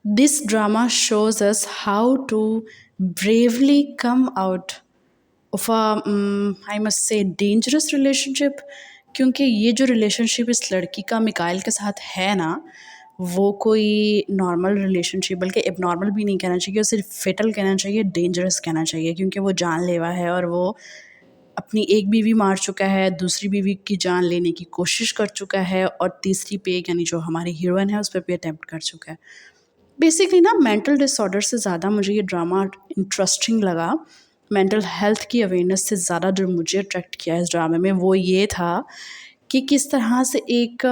This drama shows us how to bravely come out of a I must say dangerous relationship. क्योंकि ये जो relationship इस लड़की का मिकाइल के साथ है ना, वो कोई नॉर्मल रिलेशनशिप बल्कि एबनॉर्मल भी नहीं कहना चाहिए और सिर्फ फेटल कहना चाहिए, डेंजरस कहना चाहिए, क्योंकि वो जानलेवा है और वो अपनी एक बीवी मार चुका है, दूसरी बीवी की जान लेने की कोशिश कर चुका है और तीसरी पे यानी जो हमारी हीरोइन है उस पर भी अटेम्प्ट कर चुका है। बेसिकली ना मेंटल डिसऑर्डर से ज़्यादा मुझे ये ड्रामा इंटरेस्टिंग लगा। मेंटल हेल्थ की अवेयरनेस से ज़्यादा जो मुझे अट्रैक्ट किया इस ड्रामे में वो ये था कि किस तरह से एक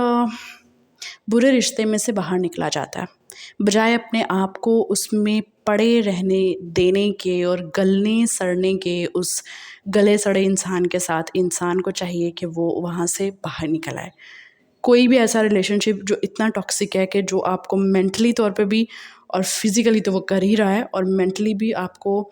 बुरे रिश्ते में से बाहर निकला जाता है, बजाय अपने आप को उसमें पड़े रहने देने के और गलने सड़ने के। उस गले सड़े इंसान के साथ इंसान को चाहिए कि वो वहाँ से बाहर निकल आए। कोई भी ऐसा रिलेशनशिप जो इतना टॉक्सिक है कि जो आपको मेंटली तौर पे भी और फिज़िकली तो वो कर ही रहा है और मेंटली भी आपको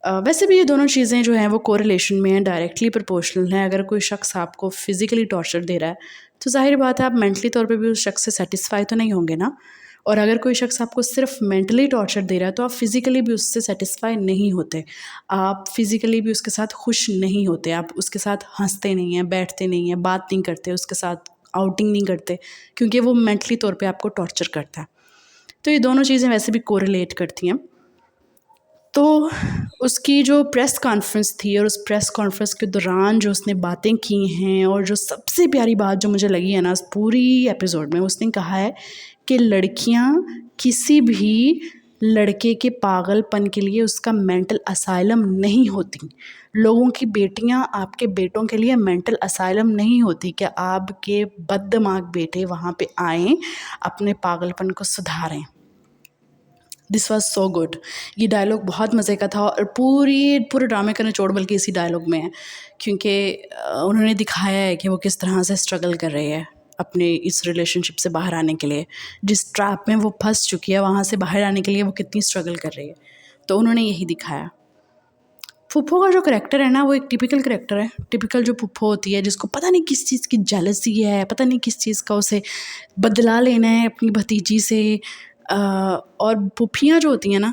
वैसे भी ये दोनों चीज़ें जो हैं वो कोरिलेशन में हैं, डायरेक्टली प्रोपोर्शनल हैं। अगर कोई शख्स आपको फिज़िकली टॉर्चर दे रहा है तो ज़ाहिर बात है आप मेंटली तौर पे भी उस शख्स से सेटिस्फाई तो नहीं होंगे ना। और अगर कोई शख्स आपको सिर्फ मेंटली टॉर्चर दे रहा है तो आप फिज़िकली भी उससे सेटिस्फाई नहीं होते, आप फिज़िकली भी उसके साथ खुश नहीं होते, आप उसके साथ हंसते नहीं हैं, बैठते नहीं हैं, बात नहीं करते, उसके साथ आउटिंग नहीं करते, क्योंकि वो मेंटली तौर पे आपको टॉर्चर करता है। तो ये दोनों चीज़ें वैसे भी कोरिलेट करती हैं। तो उसकी जो प्रेस कॉन्फ्रेंस थी और उस प्रेस कॉन्फ्रेंस के दौरान जो उसने बातें की हैं और जो सबसे प्यारी बात जो मुझे लगी है ना उस पूरी एपिसोड में, उसने कहा है कि लड़कियां किसी भी लड़के के पागलपन के लिए उसका मेंटल असाइलम नहीं होती। लोगों की बेटियां आपके बेटों के लिए मेंटल असाइलम नहीं होती कि आपके बददिमाग बेटे वहाँ पे आएँ, अपने पागलपन को सुधारें। This was so good. ये डायलॉग बहुत मज़े का था और पूरे ड्रामे का निचोड़ बल्कि इसी डायलॉग में है, क्योंकि उन्होंने दिखाया है कि वो किस तरह से स्ट्रगल कर रही है अपने इस रिलेशनशिप से बाहर आने के लिए। जिस ट्रैप में वो फंस चुकी है वहाँ से बाहर आने के लिए वो कितनी स्ट्रगल कर रही है, तो उन्होंने यही दिखाया। फूफो का जो करेक्टर है ना वो एक टिपिकल करेक्टर है। टिपिकल जो फूफो होती है जिसको पता नहीं किस चीज़ की जेलसी है, पता नहीं किस चीज़ का उसे बदला लेना है अपनी भतीजी से। और फूफियाँ जो होती हैं ना,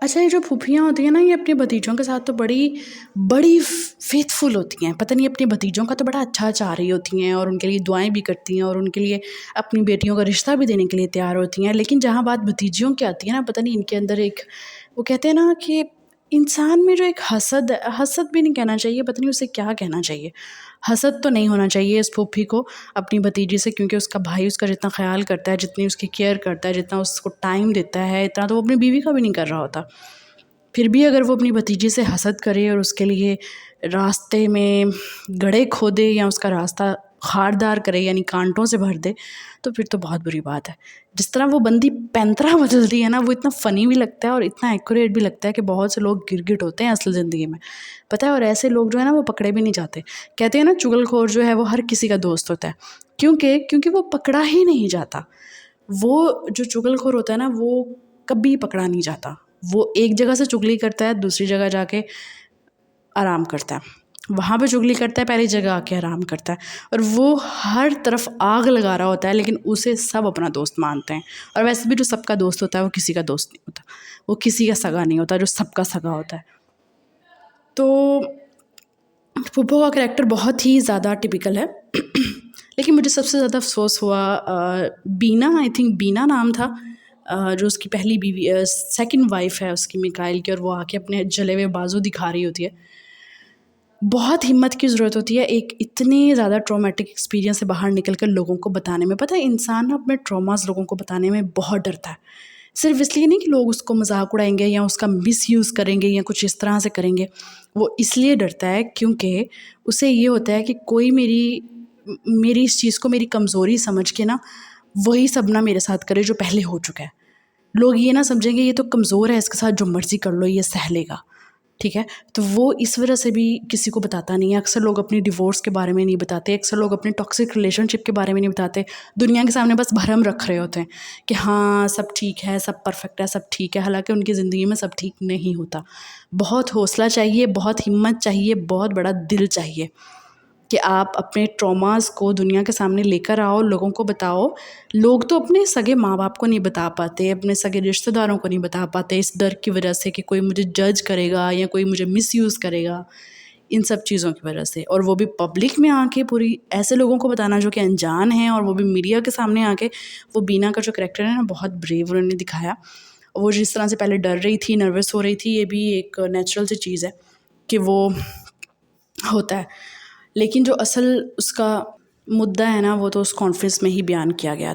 अच्छा ये जो फूफियाँ होती हैं ना ये अपने भतीजों के साथ तो बड़ी बड़ी फेथफुल होती हैं। पता नहीं अपने भतीजों का तो बड़ा अच्छा चाह रही होती हैं और उनके लिए दुआएं भी करती हैं और उनके लिए अपनी बेटियों का रिश्ता भी देने के लिए तैयार होती हैं। लेकिन जहाँ बात भतीजियों की आती है ना, पता नहीं इनके अंदर एक, वो कहते हैं ना कि इंसान में जो एक हसद, हसद भी नहीं कहना चाहिए, पता नहीं उसे क्या कहना चाहिए। हसद तो नहीं होना चाहिए इस फूफी को अपनी भतीजी से, क्योंकि उसका भाई उसका जितना ख्याल करता है, जितनी उसकी केयर करता है, जितना उसको टाइम देता है, इतना तो वो अपनी बीवी का भी नहीं कर रहा होता। फिर भी अगर वो अपनी भतीजी से हसद करे और उसके लिए रास्ते में गड्ढे खोदे या उसका रास्ता खारदार करे यानी कांटों से भर दे, तो फिर तो बहुत बुरी बात है। जिस तरह वो बंदी पैंतरा बदलती है ना, वो इतना फ़नी भी लगता है और इतना एक्यूरेट भी लगता है कि बहुत से लोग गिरगिट होते हैं असल ज़िंदगी में, पता है। और ऐसे लोग जो है ना वो पकड़े भी नहीं जाते। कहते हैं ना चुगलखोर जो है वो हर किसी का दोस्त होता है, क्योंकि वो पकड़ा ही नहीं जाता। वो जो चुगलखोर होता है ना वो कभी पकड़ा नहीं जाता। वो एक जगह से चुगली करता है, दूसरी जगह जाके आराम करता है, वहाँ पे चुगली करता है, पहली जगह आके आराम करता है। और वो हर तरफ आग लगा रहा होता है, लेकिन उसे सब अपना दोस्त मानते हैं। और वैसे भी जो सबका दोस्त होता है वो किसी का दोस्त नहीं होता, वो किसी का सगा नहीं होता, जो सबका सगा होता है। तो फूफो का करैक्टर बहुत ही ज़्यादा टिपिकल है। लेकिन मुझे सबसे ज़्यादा अफसोस हुआ बीना, आई थिंक बीना नाम था, जो उसकी पहली बीवी सेकंड वाइफ है उसकी मिकाइल की, और वो आके अपने जले हुए बाजू दिखा रही होती है। बहुत हिम्मत की ज़रूरत होती है एक इतने ज़्यादा ट्रॉमेटिक एक्सपीरियंस से बाहर निकल कर लोगों को बताने में। पता है इंसान ना अपने ट्रॉमास लोगों को बताने में बहुत डरता है, सिर्फ इसलिए नहीं कि लोग उसको मजाक उड़ाएंगे या उसका मिसयूज़ करेंगे या कुछ इस तरह से करेंगे। वो इसलिए डरता है क्योंकि उसे ये होता है कि कोई मेरी मेरी इस चीज़ को मेरी कमज़ोरी समझ के ना वही सब ना मेरे साथ करे जो पहले हो चुका है। लोग ये ना समझेंगे ये तो कमज़ोर है, इसके साथ जो मर्ज़ी कर लो ये सह लेगा, ठीक है। तो वो इस वजह से भी किसी को बताता नहीं है। अक्सर लोग अपनी डिवोर्स के बारे में नहीं बताते, अक्सर लोग अपने टॉक्सिक रिलेशनशिप के बारे में नहीं बताते। दुनिया के सामने बस भरम रख रहे होते हैं कि हाँ सब ठीक है, सब परफेक्ट है, सब ठीक है, हालांकि उनकी ज़िंदगी में सब ठीक नहीं होता। बहुत हौसला चाहिए, बहुत हिम्मत चाहिए, बहुत बड़ा दिल चाहिए। कि आप अपने ट्रॉमास को दुनिया के सामने लेकर आओ, लोगों को बताओ। लोग तो अपने सगे माँ बाप को नहीं बता पाते, अपने सगे रिश्तेदारों को नहीं बता पाते, इस डर की वजह से कि कोई मुझे जज करेगा या कोई मुझे मिसयूज़ करेगा, इन सब चीज़ों की वजह से। और वो भी पब्लिक में आके पूरी ऐसे लोगों को बताना जो कि अनजान हैं, और वो भी मीडिया के सामने आके। वो बीना का जो करैक्टर है ना, बहुत ब्रेव उन्होंने दिखाया। वो जिस तरह से पहले डर रही थी, नर्वस हो रही थी, ये भी एक नेचुरल सी चीज़ है कि वो होता है। लेकिन जो असल उसका मुद्दा है ना, वो तो उस कॉन्फ्रेंस में ही बयान किया गया।